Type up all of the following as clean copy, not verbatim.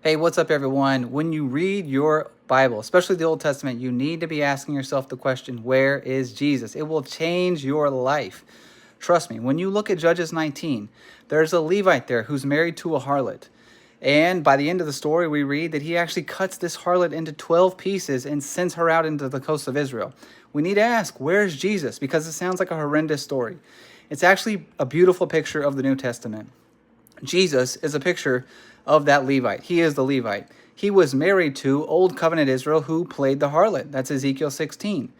Hey, what's up, everyone? When you read your Bible, especially the Old Testament, you need to be asking yourself the question, where is Jesus? It will change your life. Trust me, when you look at Judges 19, there's a Levite there who's married to a harlot. And by the end of the story, we read that he actually cuts this harlot into 12 pieces and sends her out into the coast of Israel. We need to ask, where's Jesus? Because it sounds like a horrendous story. It's actually a beautiful picture of the New Testament. Jesus is a picture of that Levite. He is the Levite. He was married to Old Covenant Israel who played the harlot. That's Ezekiel 16.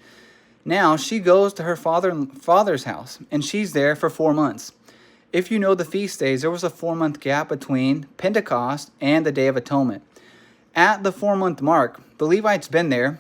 Now she goes to her father's house, and she's there for 4 months. If you know the feast days, there was a 4-month gap between Pentecost and the Day of Atonement. At the 4-month mark, the Levite's been there.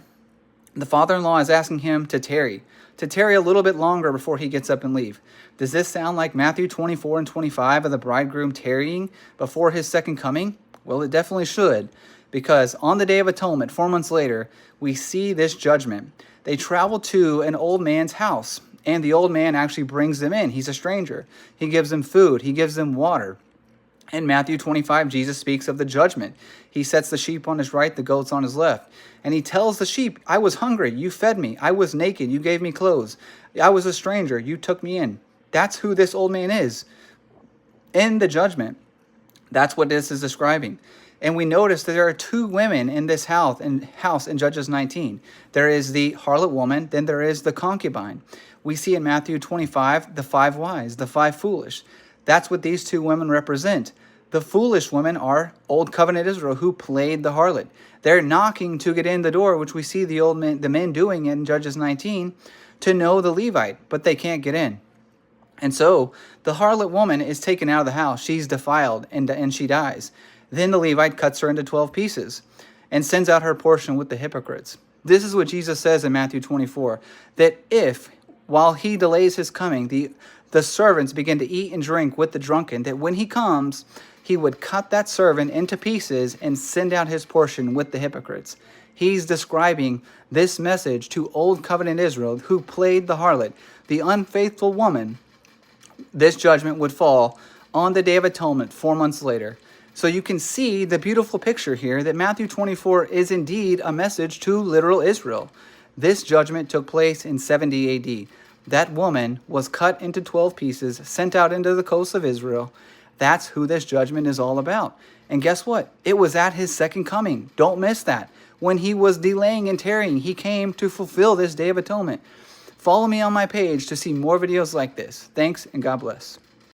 The father-in-law is asking him to tarry a little bit longer before he gets up and leave. Does this sound like Matthew 24 and 25 of the bridegroom tarrying before his second coming? Well, it definitely should, because on the Day of Atonement, 4 months later, we see this judgment. They travel to an old man's house, and the old man actually brings them in. He's a stranger. He gives them food. He gives them water. In Matthew 25, Jesus speaks of the judgment. He sets the sheep on his right, the goats on his left. And he tells the sheep, I was hungry, you fed me. I was naked, you gave me clothes. I was a stranger, you took me in. That's who this old man is in the judgment. That's what this is describing. And we notice that there are 2 women in this house in Judges 19. There is the harlot woman, then there is the concubine. We see in Matthew 25 the 5 wise, the 5 foolish. That's what these 2 women represent. The foolish women are Old Covenant Israel who played the harlot. They're knocking to get in the door, which we see the men doing in Judges 19 to know the Levite, but they can't get in. And so the harlot woman is taken out of the house. She's defiled and she dies. Then the Levite cuts her into 12 pieces and sends out her portion with the hypocrites. This is what Jesus says in Matthew 24, that if, while he delays his coming, the servants begin to eat and drink with the drunken, that when he comes, he would cut that servant into pieces and send out his portion with the hypocrites. He's describing this message to Old Covenant Israel who played the harlot, the unfaithful woman. This judgment would fall on the Day of Atonement 4 months later. So you can see the beautiful picture here that Matthew 24 is indeed a message to literal Israel. This judgment took place in 70 AD. That woman was cut into 12 pieces, sent out into the coast of Israel. That's who this judgment is all about. And guess what? It was at his second coming. Don't miss that. When he was delaying and tarrying, he came to fulfill this Day of Atonement. Follow me on my page to see more videos like this. Thanks, and God bless.